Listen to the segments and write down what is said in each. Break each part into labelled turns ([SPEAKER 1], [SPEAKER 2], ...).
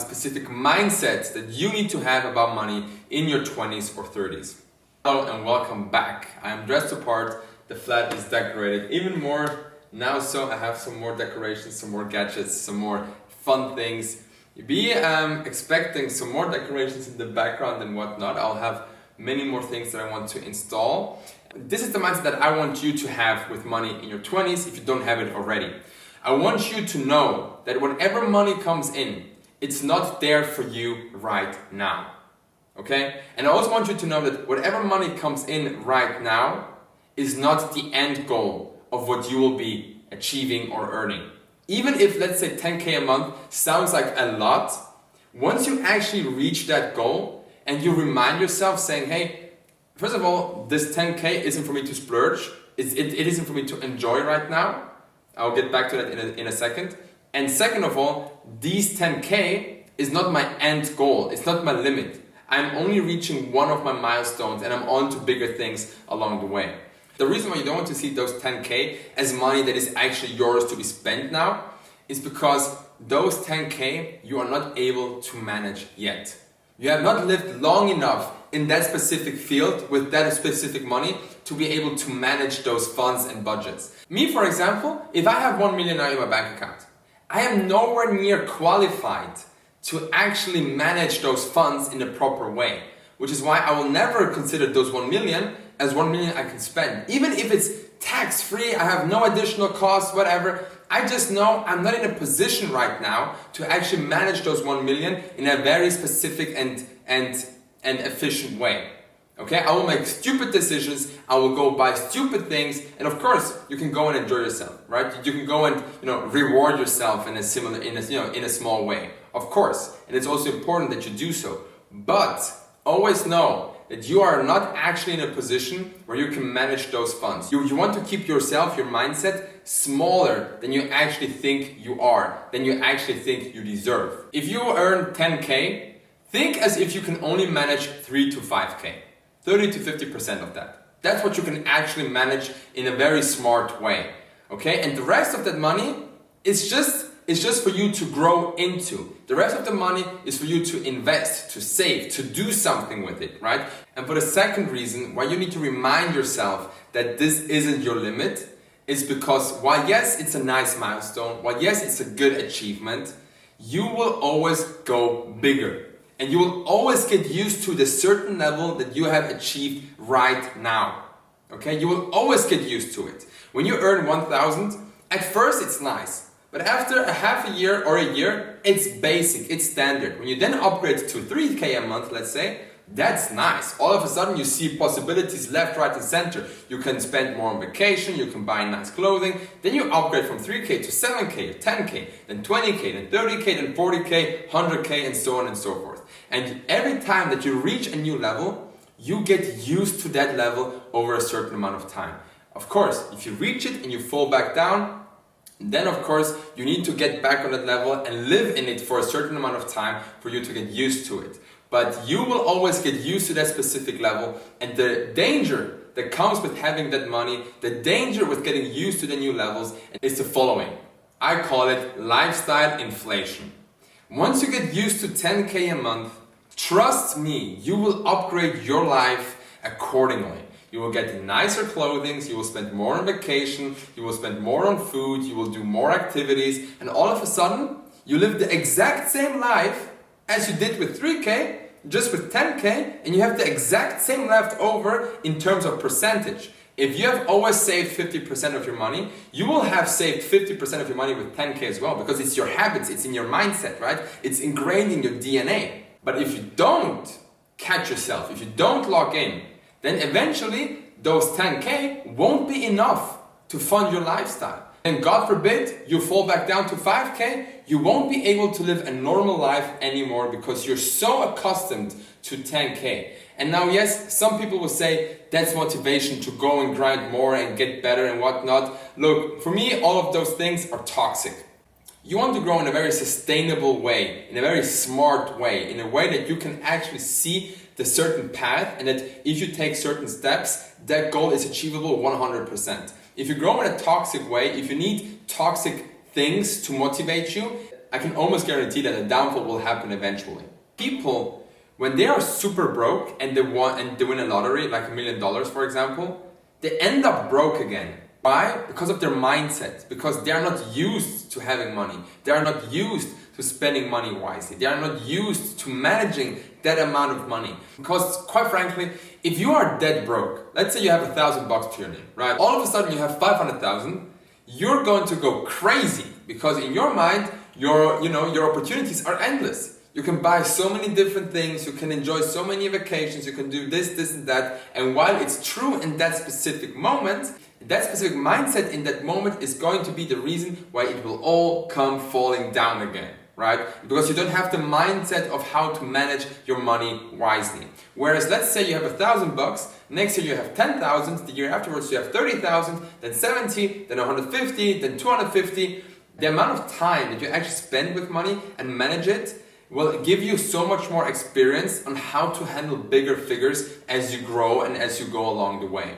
[SPEAKER 1] specific mindset that you need to have about money in your 20s or 30s. Hello and welcome back. I am dressed apart, the flat is decorated even more now, so I have some more decorations, some more gadgets, some more fun things. Be expecting some more decorations in the background and whatnot. I'll have many more things that I want to install. This is the mindset that I want you to have with money in your 20s if you don't have it already. I want you to know that whenever money comes in, it's not there for you right now. Okay? And I also want you to know that whatever money comes in right now is not the end goal of what you will be achieving or earning. Even if, let's say, 10K a month sounds like a lot, once you actually reach that goal and you remind yourself saying, hey, first of all, this 10K isn't for me to splurge. It isn't for me to enjoy right now. I'll get back to that in a second. And second of all, these 10K is not my end goal. It's not my limit. I'm only reaching one of my milestones and I'm on to bigger things along the way. The reason why you don't want to see those 10K as money that is actually yours to be spent now is because those 10K you are not able to manage yet. You have not lived long enough in that specific field with that specific money to be able to manage those funds and budgets. Me, for example, if I have 1 million now in my bank account, I am nowhere near qualified to actually manage those funds in the proper way, which is why I will never consider those 1 million as 1 million I can spend. Even if it's tax-free, I have no additional costs, whatever, I just know I'm not in a position right now to actually manage those 1 million in a very specific and efficient way. Okay, I will make stupid decisions, I will go buy stupid things, and of course, you can go and enjoy yourself, right? You can go and reward yourself in a small way, of course, and it's also important that you do so. But always know that you are not actually in a position where you can manage those funds. You want to keep yourself, your mindset, smaller than you actually think you are, than you actually think you deserve. If you earn 10K, think as if you can only manage 3 to 5K. 30 to 50% of that. That's what you can actually manage in a very smart way. Okay? And the rest of that money is just for you to grow into. The rest of the money is for you to invest, to save, to do something with it, right? And for the second reason why you need to remind yourself that this isn't your limit is because while yes, it's a nice milestone, while yes, it's a good achievement, you will always go bigger. And you will always get used to the certain level that you have achieved right now. Okay? You will always get used to it. When you earn 1,000, at first it's nice. But after a half a year or a year, it's basic, it's standard. When you then upgrade to 3K a month, let's say, that's nice. All of a sudden you see possibilities left, right and center. You can spend more on vacation, you can buy nice clothing. Then you upgrade from 3K to 7K, 10K, then 20K, then 30K, then 40K, 100K and so on and so forth. And every time that you reach a new level, you get used to that level over a certain amount of time. Of course, if you reach it and you fall back down, then of course you need to get back on that level and live in it for a certain amount of time for you to get used to it. But you will always get used to that specific level, and the danger that comes with having that money, the danger with getting used to the new levels is the following. I call it lifestyle inflation. Once you get used to 10K a month, trust me, you will upgrade your life accordingly. You will get nicer clothing, you will spend more on vacation, you will spend more on food, you will do more activities, and all of a sudden, you live the exact same life as you did with 3K, just with 10K, and you have the exact same left over in terms of percentage. If you have always saved 50% of your money, you will have saved 50% of your money with 10K as well, because it's your habits, it's in your mindset, right? It's ingrained in your DNA. But if you don't catch yourself, if you don't log in, then eventually those 10K won't be enough to fund your lifestyle. And God forbid you fall back down to 5K, you won't be able to live a normal life anymore because you're so accustomed to 10K. And now yes, some people will say that's motivation to go and grind more and get better and whatnot. Look, for me all of those things are toxic. You want to grow in a very sustainable way, in a very smart way, in a way that you can actually see the certain path and that if you take certain steps, that goal is achievable 100%. If you grow in a toxic way, if you need toxic things to motivate you, I can almost guarantee that a downfall will happen eventually. People, when they are super broke and they win a lottery, like $1 million, for example, they end up broke again. Why? Because of their mindset. Because they are not used to having money. They are not used to spending money wisely. They are not used to managing that amount of money. Because quite frankly, if you are dead broke, let's say you have $1,000 to your name, right? All of a sudden you have 500,000, you're going to go crazy because in your mind, your opportunities are endless. You can buy so many different things, you can enjoy so many vacations, you can do this and that. And while it's true in that specific moment, that specific mindset in that moment is going to be the reason why it will all come falling down again, right? Because you don't have the mindset of how to manage your money wisely. Whereas let's say you have $1,000, next year you have 10,000, the year afterwards you have 30,000, then 70, then 150, then 250. The amount of time that you actually spend with money and manage it will give you so much more experience on how to handle bigger figures as you grow and as you go along the way.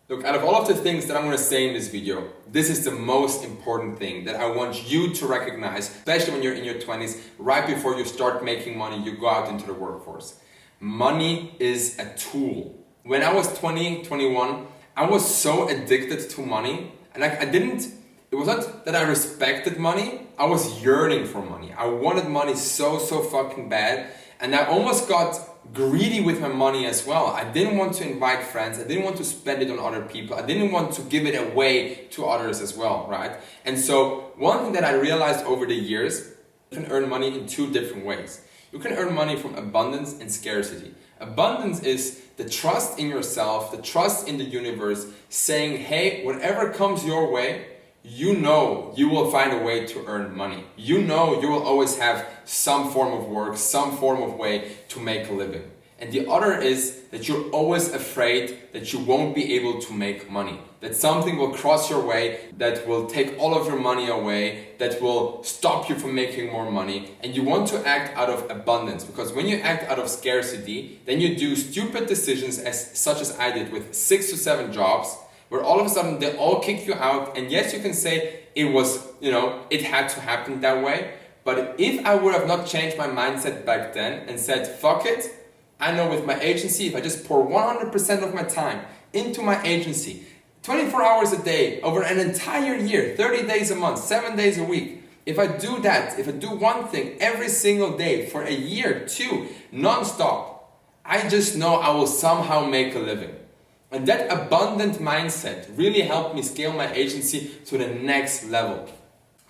[SPEAKER 1] Look, out of all of the things that I'm going to say in this video, this is the most important thing that I want you to recognize, especially when you're in your 20s, right before you start making money, you go out into the workforce. Money is a tool. When I was 20, 21, I was so addicted to money, and it was not that I respected money, I was yearning for money. I wanted money so fucking bad, and I almost got greedy with my money as well. I didn't want to invite friends, I didn't want to spend it on other people, I didn't want to give it away to others as well, right? And so one thing that I realized over the years, you can earn money in two different ways. You can earn money from abundance and scarcity. Abundance is the trust in yourself, the trust in the universe, saying, hey, whatever comes your way, you know you will find a way to earn money. You know you will always have some form of work, some form of way to make a living. And the other is that you're always afraid that you won't be able to make money. That something will cross your way, that will take all of your money away, that will stop you from making more money. And you want to act out of abundance, because when you act out of scarcity, then you do stupid decisions such as I did with 6 to 7 jobs, where all of a sudden they all kick you out. And yes, you can say it was, it had to happen that way. But if I would have not changed my mindset back then and said, fuck it, I know with my agency, if I just pour 100% of my time into my agency, 24 hours a day, over an entire year, 30 days a month, 7 days a week, if I do that, if I do one thing every single day for a year, 2, non-stop, I just know I will somehow make a living. And that abundant mindset really helped me scale my agency to the next level.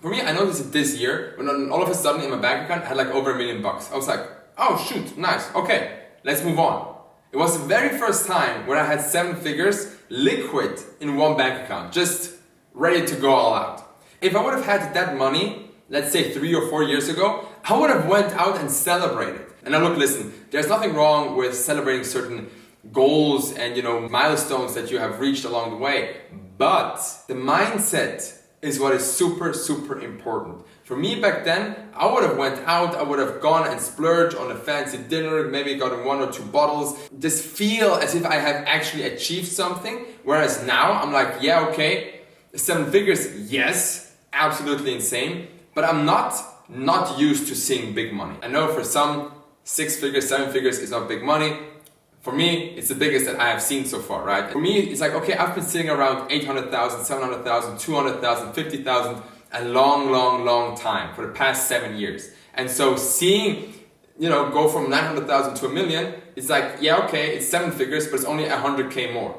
[SPEAKER 1] For me, I noticed it this year, when all of a sudden in my bank account I had like over $1 million. I was like, oh shoot, nice, okay, let's move on. It was the very first time where I had 7 figures liquid in one bank account, just ready to go all out. If I would have had that money, let's say 3 or 4 years ago, I would have went out and celebrated. And now look, listen, there's nothing wrong with celebrating certain goals and milestones that you have reached along the way, but the mindset is what is super important. For me back then, I would have went out, I would have gone and splurged on a fancy dinner, maybe gotten 1 or 2 bottles, just feel as if I have actually achieved something. Whereas now I'm like, yeah, okay, 7 figures, yes, absolutely insane, but I'm not used to seeing big money. I know for some 6 figures, 7 figures is not big money. For me, it's the biggest that I have seen so far, right? For me, it's like, okay, I've been sitting around 800,000, 700,000, 200,000, 50,000 a long time for the past 7 years. And so seeing, go from 900,000 to $1 million, it's like, yeah, okay, it's 7 figures, but it's only 100K more.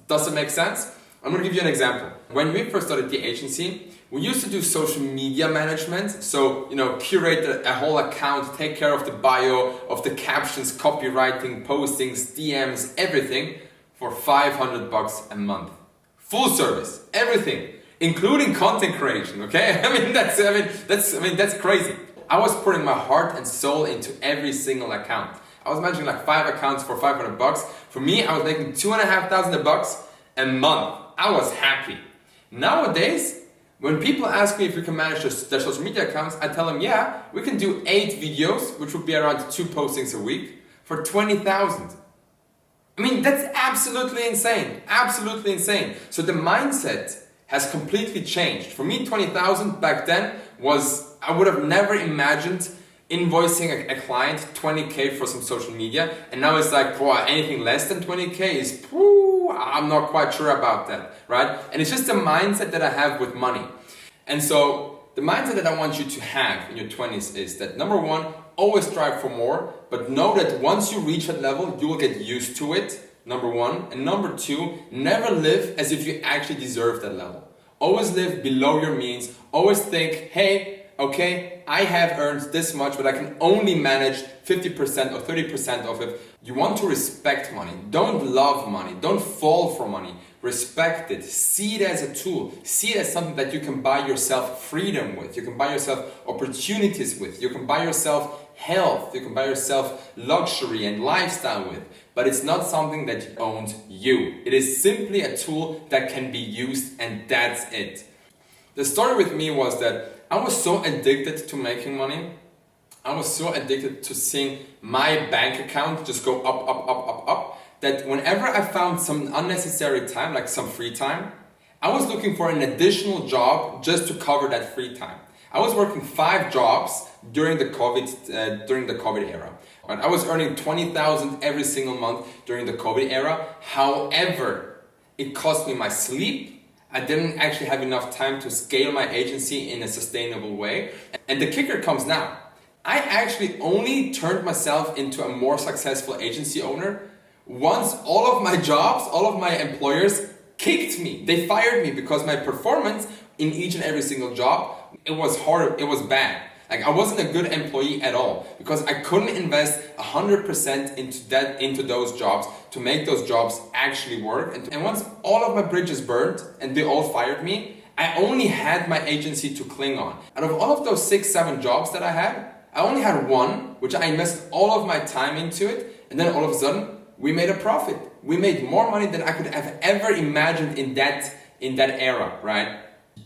[SPEAKER 1] Does it make sense? I'm gonna give you an example. When we first started the agency, we used to do social media management. So, curate a whole account, take care of the bio, of the captions, copywriting, postings, DMs, everything for $500 a month. Full service, everything, including content creation, okay? That's crazy. I was putting my heart and soul into every single account. I was managing like 5 accounts for $500. For me, I was making $2,500 a month. I was happy. Nowadays, when people ask me if we can manage their social media accounts, I tell them, yeah, we can do 8 videos, which would be around 2 postings a week, for $20,000. That's absolutely insane. Absolutely insane. So the mindset has completely changed. For me, $20,000 back then was I would have never imagined invoicing a client 20K for some social media, and now it's like, boy, anything less than 20K is, I'm not quite sure about that, right? And it's just the mindset that I have with money. And so the mindset that I want you to have in your 20s is that, number one, always strive for more, but know that once you reach that level, you will get used to it, number one. And number two, never live as if you actually deserve that level. Always live below your means. Always think, hey, okay, I have earned this much, but I can only manage 50% or 30% of it. You want to respect money. Don't love money. Don't fall for money. Respect it. See it as a tool. See it as something that you can buy yourself freedom with. You can buy yourself opportunities with. You can buy yourself health. You can buy yourself luxury and lifestyle with. But it's not something that owns you. It is simply a tool that can be used, and that's it. The story with me was that I was so addicted to making money. I was so addicted to seeing my bank account just go up, up, up, up, up, that whenever I found some unnecessary time, like some free time, I was looking for an additional job just to cover that free time. I was working 5 jobs during the COVID era. Right? I was earning 20,000 every single month during the COVID era. However, it cost me my sleep. I didn't actually have enough time to scale my agency in a sustainable way. And the kicker comes now. I actually only turned myself into a more successful agency owner once all of my jobs, all of my employers kicked me. They fired me because my performance in each and every single job, it was horrible, it was bad. Like, I wasn't a good employee at all because I couldn't invest 100% into those jobs to make those jobs actually work. And once all of my bridges burned and they all fired me, I only had my agency to cling on. Out of all of those 6-7 jobs that I had, I only had one, which I invested all of my time into it. And then all of a sudden, we made a profit. We made more money than I could have ever imagined in that era, right?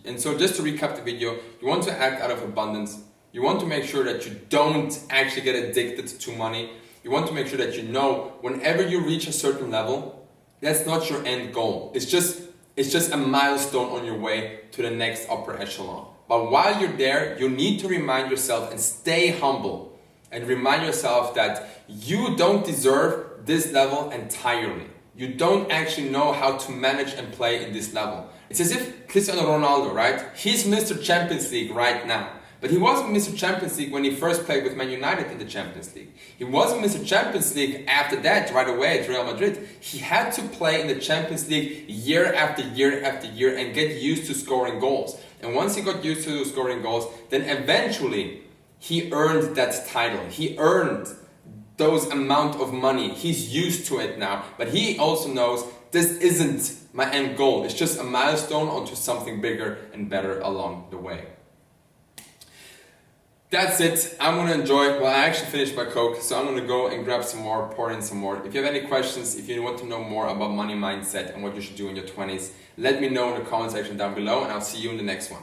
[SPEAKER 1] And so just to recap the video, you want to act out of abundance. You want to make sure that you don't actually get addicted to money. You want to make sure that you know whenever you reach a certain level, that's not your end goal. It's just a milestone on your way to the next upper echelon. But while you're there, you need to remind yourself and stay humble and remind yourself that you don't deserve this level entirely. You don't actually know how to manage and play in this level. It's as if Cristiano Ronaldo, right? He's Mr. Champions League right now. But he wasn't Mr. Champions League when he first played with Man United in the Champions League. He wasn't Mr. Champions League after that, right away at Real Madrid. He had to play in the Champions League year after year after year and get used to scoring goals. And once he got used to scoring goals, then eventually he earned that title. He earned those amount of money. He's used to it now. But he also knows this isn't my end goal. It's just a milestone onto something bigger and better along the way. That's it. I'm going to enjoy. Well, I actually finished my Coke, so I'm going to go and grab some more, pour in some more. If you have any questions, if you want to know more about money mindset and what you should do in your 20s, let me know in the comment section down below, and I'll see you in the next one.